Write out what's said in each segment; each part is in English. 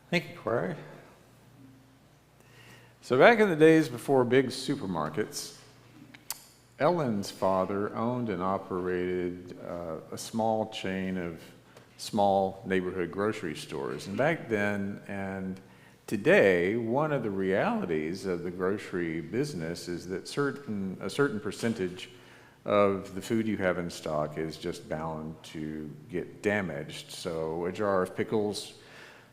Thank you, Corey. So back in the days before big supermarkets, Ellen's father owned and operated a small chain of small neighborhood grocery stores. And back then and today, one of the realities of the grocery business is that a certain percentage of the food you have in stock is just bound to get damaged. So a jar of pickles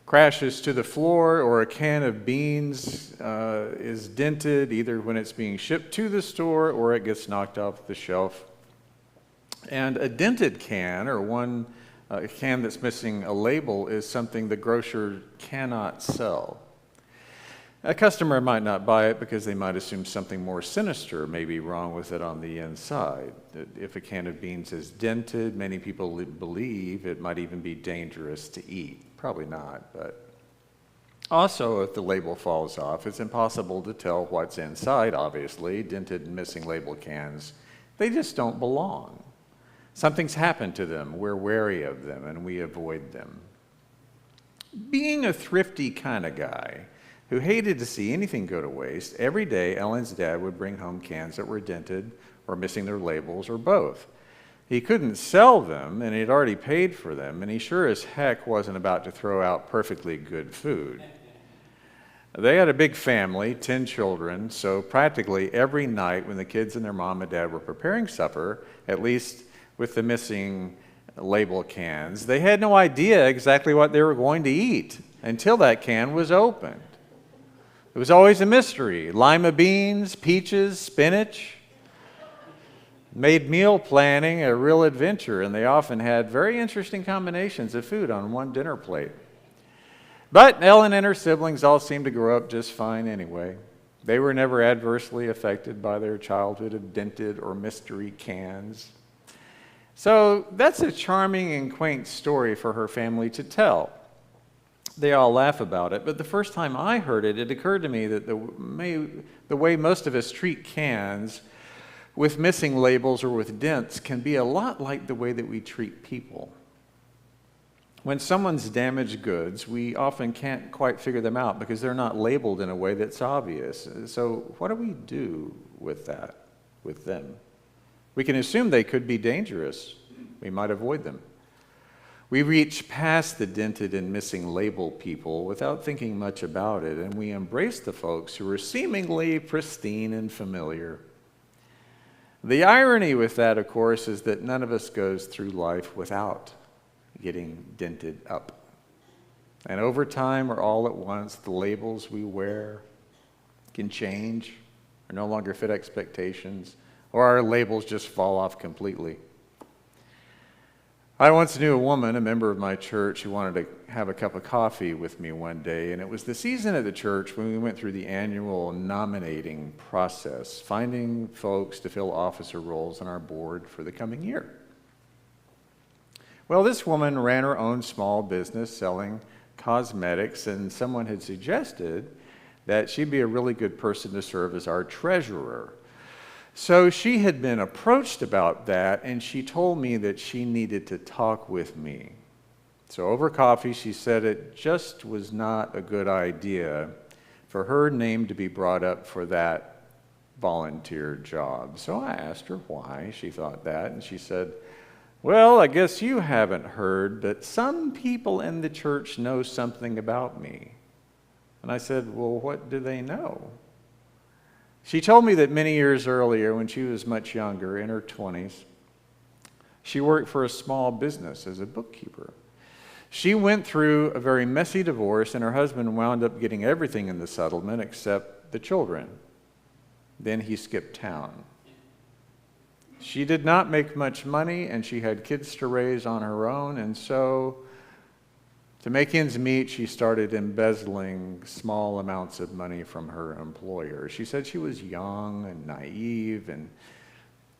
crashes to the floor, or a can of beans is dented either when it's being shipped to the store or it gets knocked off the shelf. And a dented can, or a can that's missing a label, is something the grocer cannot sell. A customer might not buy it because they might assume something more sinister may be wrong with it on the inside. If a can of beans is dented, many people believe it might even be dangerous to eat. Probably not, but also if the label falls off, it's impossible to tell what's inside, obviously. Dented and missing label cans, they just don't belong. Something's happened to them, we're wary of them, and we avoid them. Being a thrifty kind of guy who hated to see anything go to waste, every day Ellen's dad would bring home cans that were dented or missing their labels or both. He couldn't sell them, and he'd already paid for them, and he sure as heck wasn't about to throw out perfectly good food. They had a big family, 10 children, so practically every night when the kids and their mom and dad were preparing supper, at least with the missing label cans, they had no idea exactly what they were going to eat until that can was opened. It was always a mystery. Lima beans, peaches, spinach. Made meal planning a real adventure, and they often had very interesting combinations of food on one dinner plate. But Ellen and her siblings all seemed to grow up just fine anyway. They were never adversely affected by their childhood of dented or mystery cans. So that's a charming and quaint story for her family to tell. They all laugh about it, but the first time I heard it, it occurred to me that the way most of us treat cans with missing labels or with dents can be a lot like the way that we treat people. When someone's damaged goods, we often can't quite figure them out because they're not labeled in a way that's obvious. So what do we do with that, with them? We can assume they could be dangerous. We might avoid them. We reach past the dented and missing label people without thinking much about it, and we embrace the folks who are seemingly pristine and familiar. The irony with that, of course, is that none of us goes through life without getting dented up. And over time or all at once, the labels we wear can change or no longer fit expectations, or our labels just fall off completely. I once knew a woman, a member of my church, who wanted to have a cup of coffee with me one day, and it was the season at the church when we went through the annual nominating process, finding folks to fill officer roles on our board for the coming year. Well, this woman ran her own small business selling cosmetics, and someone had suggested that she'd be a really good person to serve as our treasurer. So she had been approached about that, and she told me that she needed to talk with me. So over coffee, she said it just was not a good idea for her name to be brought up for that volunteer job. So I asked her why she thought that, and she said, "Well, I guess you haven't heard, but some people in the church know something about me." And I said, "Well, what do they know?" She told me that many years earlier, when she was much younger, in her 20s, she worked for a small business as a bookkeeper. She went through a very messy divorce, and her husband wound up getting everything in the settlement except the children. Then he skipped town. She did not make much money, and she had kids to raise on her own, and so to make ends meet, she started embezzling small amounts of money from her employer. She said she was young and naive and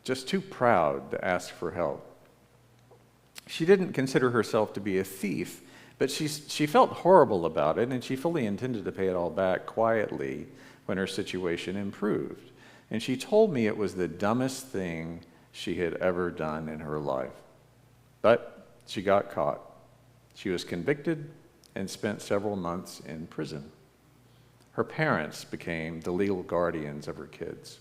just too proud to ask for help. She didn't consider herself to be a thief, but she felt horrible about it, and she fully intended to pay it all back quietly when her situation improved. And she told me it was the dumbest thing she had ever done in her life. But she got caught. She was convicted, and spent several months in prison. Her parents became the legal guardians of her kids.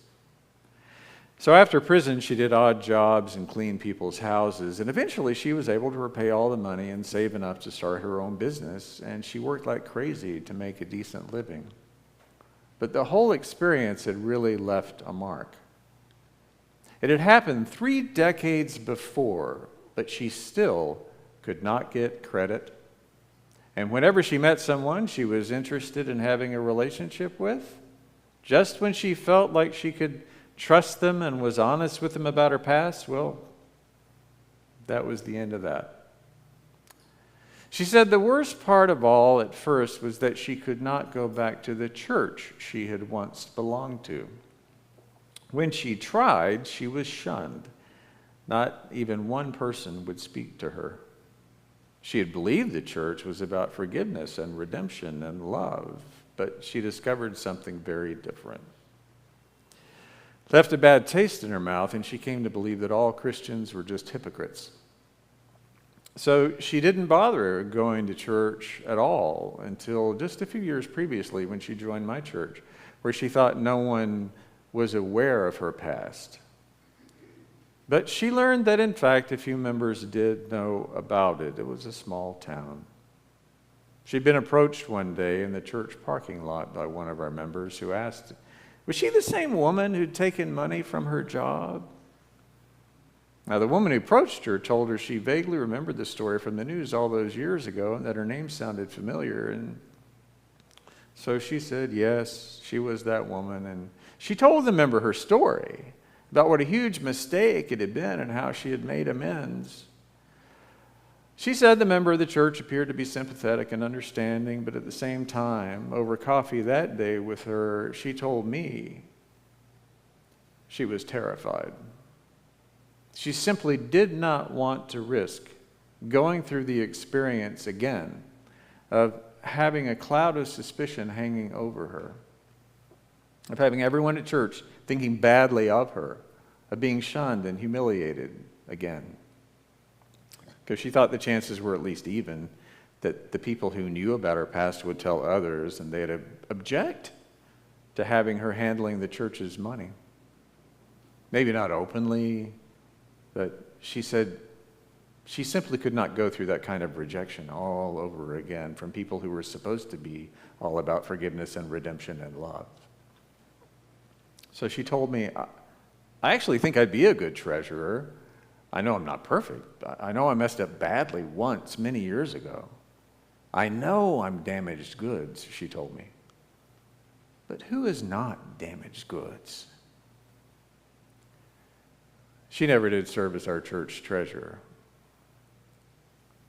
So after prison, she did odd jobs and cleaned people's houses, and eventually she was able to repay all the money and save enough to start her own business, and she worked like crazy to make a decent living. But the whole experience had really left a mark. It had happened 3 decades before, but she still could not get credit. And whenever she met someone she was interested in having a relationship with, just when she felt like she could trust them and was honest with them about her past, well, that was the end of that. She said the worst part of all at first was that she could not go back to the church she had once belonged to. When she tried, she was shunned. Not even one person would speak to her. She had believed the church was about forgiveness and redemption and love, but she discovered something very different. Left a bad taste in her mouth, and she came to believe that all Christians were just hypocrites. So she didn't bother going to church at all until just a few years previously when she joined my church, where she thought no one was aware of her past. But she learned that, in fact, a few members did know about it. It was a small town. She'd been approached one day in the church parking lot by one of our members who asked, was she the same woman who'd taken money from her job? Now, the woman who approached her told her she vaguely remembered the story from the news all those years ago and that her name sounded familiar. And so she said, yes, she was that woman. And she told the member her story about what a huge mistake it had been and how she had made amends. She said the member of the church appeared to be sympathetic and understanding, but at the same time, over coffee that day with her, she told me she was terrified. She simply did not want to risk going through the experience again of having a cloud of suspicion hanging over her, of having everyone at church thinking badly of her, of being shunned and humiliated again. Because she thought the chances were at least even that the people who knew about her past would tell others and they'd object to having her handling the church's money. Maybe not openly, but she said she simply could not go through that kind of rejection all over again from people who were supposed to be all about forgiveness and redemption and love. So she told me, I actually think I'd be a good treasurer. I know I'm not perfect. I know I messed up badly once, many years ago. I know I'm damaged goods, she told me. But who is not damaged goods? She never did serve as our church treasurer.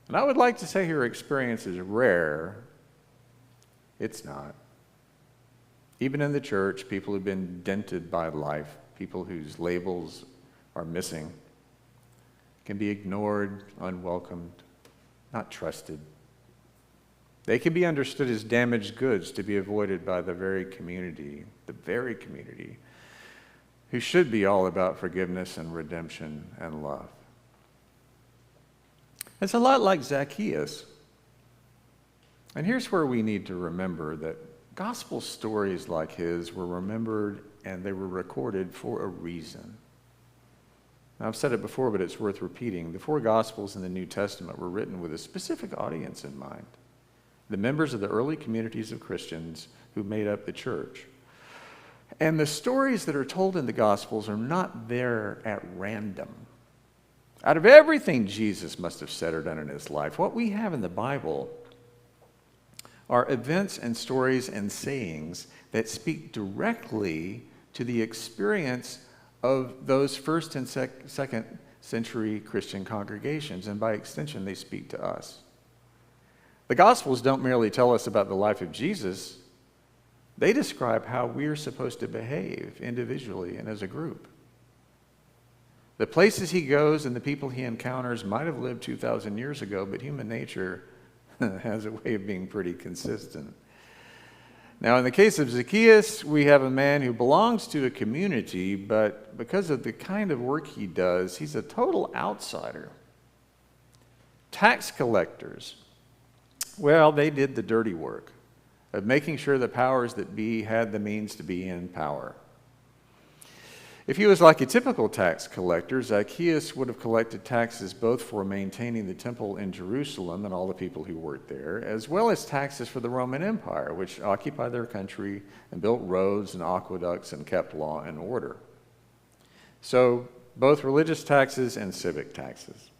And I would like to say her experience is rare. It's not. Even in the church, people who've been dented by life, people whose labels are missing, can be ignored, unwelcomed, not trusted. They can be understood as damaged goods to be avoided by the very community who should be all about forgiveness and redemption and love. It's a lot like Zacchaeus. And here's where we need to remember that gospel stories like his were remembered and they were recorded for a reason. Now, I've said it before, but it's worth repeating. The 4 Gospels in the New Testament were written with a specific audience in mind: the members of the early communities of Christians who made up the church. And the stories that are told in the Gospels are not there at random. Out of everything Jesus must have said or done in his life, what we have in the Bible are events and stories and sayings that speak directly to the experience of those first and second century Christian congregations, and by extension, they speak to us. The Gospels don't merely tell us about the life of Jesus, they describe how we're supposed to behave individually and as a group. The places he goes and the people he encounters might have lived 2,000 years ago, but human nature has a way of being pretty consistent. Now, in the case of Zacchaeus, we have a man who belongs to a community, but because of the kind of work he does, he's a total outsider. Tax collectors Well, they did the dirty work of making sure the powers that be had the means to be in power. If he was like a typical tax collector, Zacchaeus would have collected taxes both for maintaining the temple in Jerusalem and all the people who worked there, as well as taxes for the Roman Empire, which occupied their country and built roads and aqueducts and kept law and order. So, both religious taxes and civic taxes.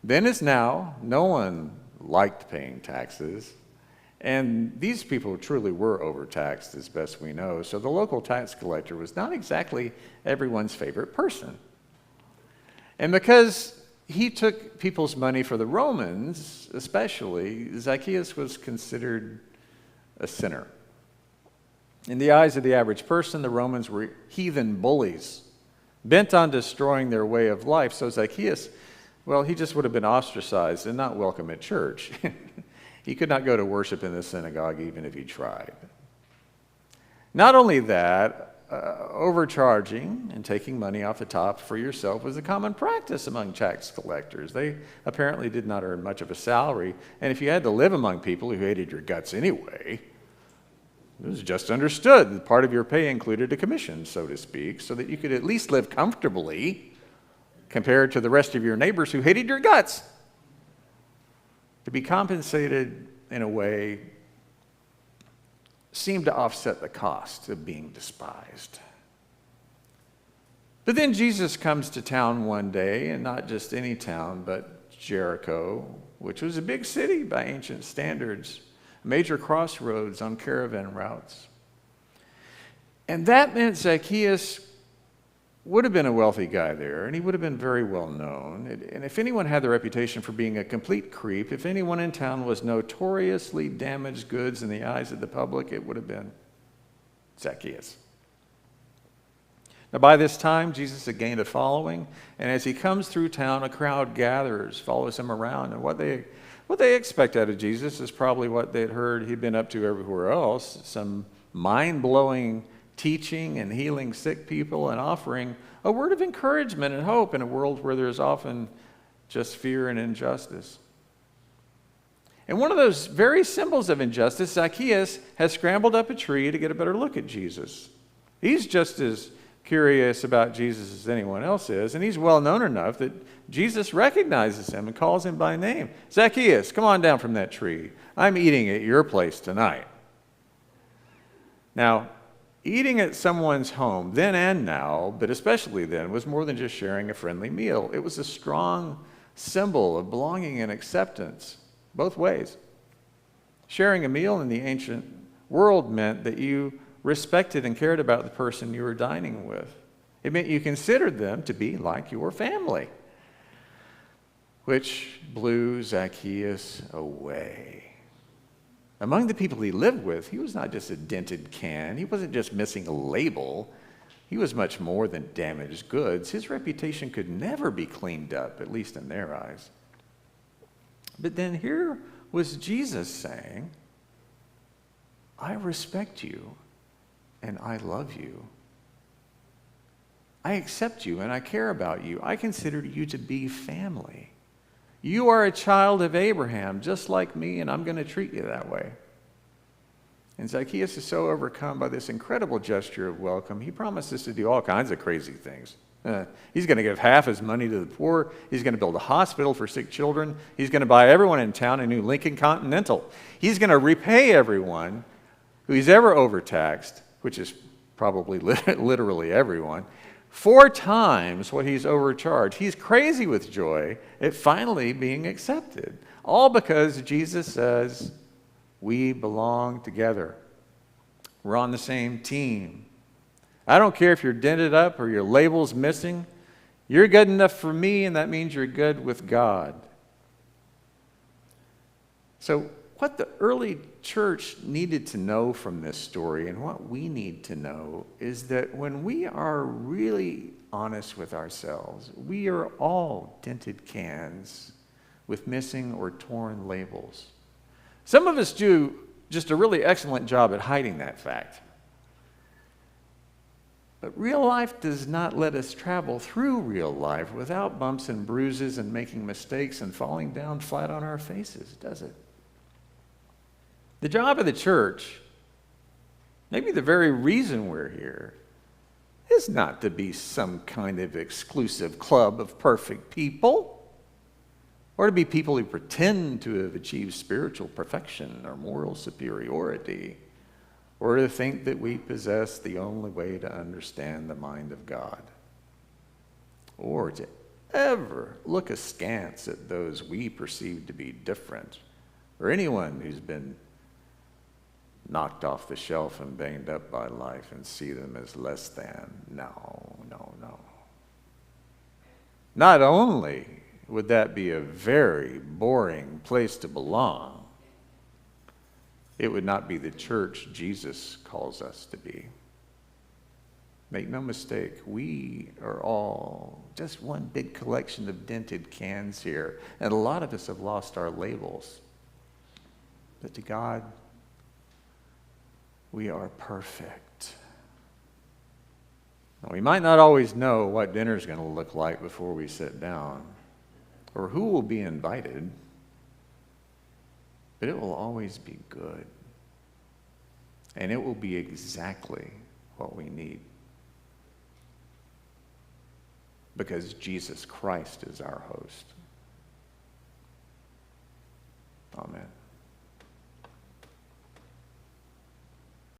Then as now, no one liked paying taxes, and these people truly were overtaxed as best we know, so the local tax collector was not exactly everyone's favorite person. And because he took people's money for the Romans, especially, Zacchaeus was considered a sinner. In the eyes of the average person, the Romans were heathen bullies, bent on destroying their way of life. So Zacchaeus, well, he just would have been ostracized and not welcome at church. He could not go to worship in the synagogue even if he tried. Not only that, overcharging and taking money off the top for yourself was a common practice among tax collectors. They apparently did not earn much of a salary, and if you had to live among people who hated your guts anyway, it was just understood that part of your pay included a commission, so to speak, so that you could at least live comfortably compared to the rest of your neighbors who hated your guts. To be compensated in a way seemed to offset the cost of being despised. But then Jesus comes to town one day, and not just any town, but Jericho, which was a big city by ancient standards, a major crossroads on caravan routes. And that meant Zacchaeus would have been a wealthy guy there, and he would have been very well known. And if anyone had the reputation for being a complete creep, if anyone in town was notoriously damaged goods in the eyes of the public, it would have been Zacchaeus. Now, by this time, Jesus had gained a following, and as he comes through town, a crowd gathers, follows him around, and what they expect out of Jesus is probably what they'd heard he'd been up to everywhere else, some mind-blowing teaching and healing sick people and offering a word of encouragement and hope in a world where there's often just fear and injustice. And one of those very symbols of injustice, Zacchaeus has scrambled up a tree to get a better look at Jesus. He's just as curious about Jesus as anyone else is, and he's well known enough that Jesus recognizes him and calls him by name. Zacchaeus, come on down from that tree. I'm eating at your place tonight. Now, eating at someone's home, then and now, but especially then, was more than just sharing a friendly meal. It was a strong symbol of belonging and acceptance, both ways. Sharing a meal in the ancient world meant that you respected and cared about the person you were dining with. It meant you considered them to be like your family, which blew Zacchaeus away. Among the people he lived with, he was not just a dented can. He wasn't just missing a label. He was much more than damaged goods. His reputation could never be cleaned up, at least in their eyes. But then here was Jesus saying, I respect you and I love you. I accept you and I care about you. I consider you to be family. You are a child of Abraham, just like me, and I'm going to treat you that way. And Zacchaeus is so overcome by this incredible gesture of welcome, he promises to do all kinds of crazy things. He's going to give half his money to the poor. He's going to build a hospital for sick children. He's going to buy everyone in town a new Lincoln Continental. He's going to repay everyone who he's ever overtaxed, which is probably literally everyone, 4 times what he's overcharged. He's crazy with joy at finally being accepted, all because Jesus says, we belong together. We're on the same team. I don't care if you're dented up or your label's missing. You're good enough for me, and that means you're good with God. So what the early church needed to know from this story, and what we need to know, is that when we are really honest with ourselves, we are all dented cans with missing or torn labels. Some of us do just a really excellent job at hiding that fact. But real life does not let us travel through real life without bumps and bruises and making mistakes and falling down flat on our faces, does it? The job of the church, maybe the very reason we're here, is not to be some kind of exclusive club of perfect people, or to be people who pretend to have achieved spiritual perfection or moral superiority, or to think that we possess the only way to understand the mind of God, or to ever look askance at those we perceive to be different, or anyone who's been knocked off the shelf and banged up by life and see them as less than. No, no, no. Not only would that be a very boring place to belong, it would not be the church Jesus calls us to be. Make no mistake, we are all just one big collection of dented cans here, and a lot of us have lost our labels. But to God, we are perfect. Now, we might not always know what dinner's going to look like before we sit down, or who will be invited, but it will always be good. And it will be exactly what we need. Because Jesus Christ is our host. Amen.